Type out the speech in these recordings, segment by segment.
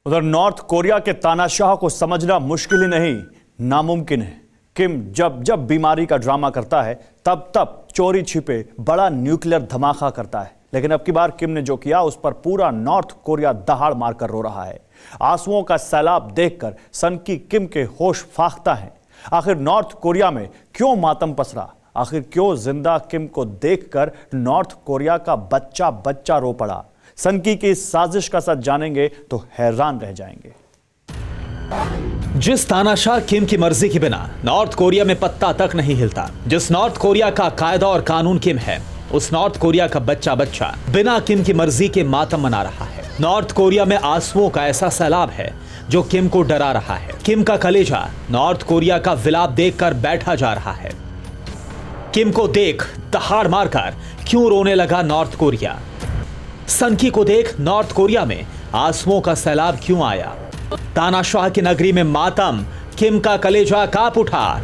उधर north Korea के तानाशाह को समझना मुश्किल ही नहीं, नामुमकिन है। किम जब जब बीमारी का ड्रामा करता है तब तब चोरी छिपे बड़ा न्यूक्लियर धमाका करता है। लेकिन अब की बार किम ने जो किया उस पर पूरा नॉर्थ कोरिया दहाड़ मारकर रो रहा है। आंसुओं का सैलाब देखकर सनकी किम के होश फाख्ता है। आखिर नॉर्थ कोरिया में क्यों मातम पसरा? आखिर क्यों जिंदा किम को देखकर नॉर्थ कोरिया का बच्चा बच्चा रो पड़ा? सनकी की इस साजिश का सच जानेंगे तो हैरान रह जाएंगे। जिस तानाशाह किम की मर्जी के बिना नॉर्थ कोरिया में पत्ता तक नहीं हिलता, जिस नॉर्थ कोरिया का कायदा और कानून किम है, उस नॉर्थ कोरिया का बच्चा बच्चा बिना किम की मर्जी के मातम मना रहा है। नॉर्थ कोरिया में आंसुओं का ऐसा सैलाब है जो किम को डरा रहा है। किम का कलेजा नॉर्थ कोरिया का विलाप देखकर बैठा जा रहा है। किम को देख दहाड़ मारकर क्यों रोने लगा नॉर्थ कोरिया? सनकी को देख नॉर्थ कोरिया में आंसुओं का सैलाब क्यों आया? तानाशाह की नगरी में मातम, किम का कलेजा कांप उठा।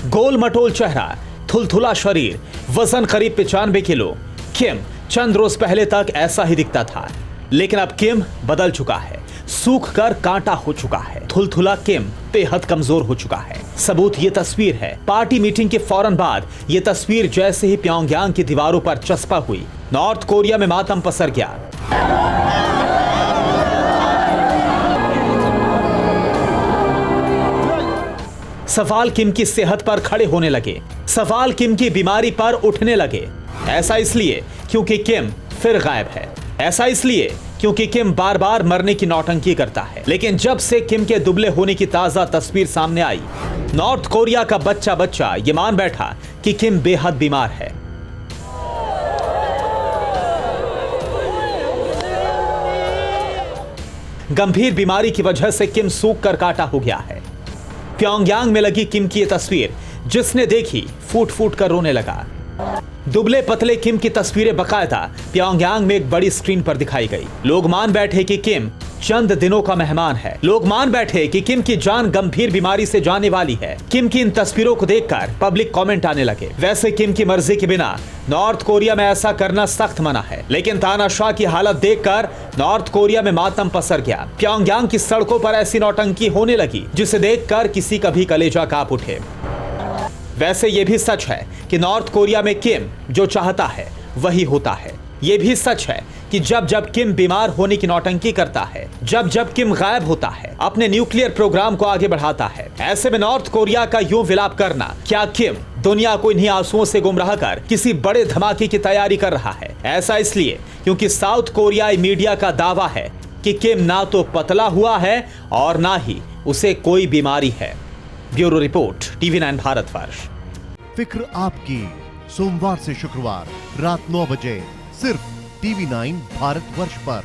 गोल मटोल चेहरा, थुलथुला शरीर, वजन करीब 95 किलो। किम चंद रोज पहले तक ऐसा ही दिखता था, लेकिन अब किम बदल चुका है, सूख कर कांटा हो चुका है। थुलथुला किम बेहद कमजोर हो चुका है। सबूत ये तस्वीर है। पार्टी मीटिंग के फौरन बाद ये तस्वीर जैसे ही प्योंगयांग की दीवारों पर चस्पा हुई, नॉर्थ कोरिया में मातम पसर गया। सवाल किम की सेहत पर खड़े होने लगे, सवाल किम की बीमारी पर उठने लगे। ऐसा इसलिए क्योंकि किम फिर गायब है। ऐसा इसलिए क्योंकि किम बार बार मरने की नौटंकी करता है। लेकिन जब से किम के दुबले होने की ताजा तस्वीर सामने आई, नॉर्थ कोरिया का बच्चा बच्चा ये मान बैठा कि किम बेहद बीमार है। गंभीर बीमारी की वजह से किम सूख कर काटा हो गया है। प्योंगयांग में लगी किम की ये तस्वीर जिसने देखी फूट फूट कर रोने लगा। दुबले पतले किम की तस्वीरें बकायदा प्योंगयांग में एक बड़ी स्क्रीन पर दिखाई गई। लोग मान बैठे कि किम चंद दिनों का मेहमान है। लोग मान बैठे कि किम की जान गंभीर बीमारी से जाने वाली है। किम की इन तस्वीरों को देखकर पब्लिक कमेंट आने लगे। वैसे किम की मर्जी के बिना नॉर्थ कोरिया में ऐसा करना सख्त मना है, लेकिन तानाशाह की हालत देखकर नॉर्थ कोरिया में मातम पसर गया। प्योंगयांग की सड़कों पर ऐसी नौटंकी होने लगी जिसे देखकर किसी का भी कलेजा कांप उठे। वैसे ये भी सच है कि नॉर्थ कोरिया में किम जो चाहता है वही होता है। ये भी सच है कि जब जब किम बीमार होने की नौटंकी करता है, जब जब किम गायब होता है, अपने न्यूक्लियर प्रोग्राम को आगे बढ़ाता है, ऐसे में नॉर्थ कोरिया का यूं विलाप करना, क्या किम दुनिया को इन्हीं आंसुओं से गुमराह कर किसी बड़े धमाके की तैयारी कर रहा है? ऐसा इसलिए क्योंकि साउथ कोरियाई मीडिया का दावा है कि किम ना तो पतला हुआ है और ना ही उसे कोई बीमारी है। Bureau report, TV9 Bharatvarsh. फिक्र आपकी, सोमवार से शुक्रवार रात 9 बजे सिर्फ TV9 भारतवर्ष पर।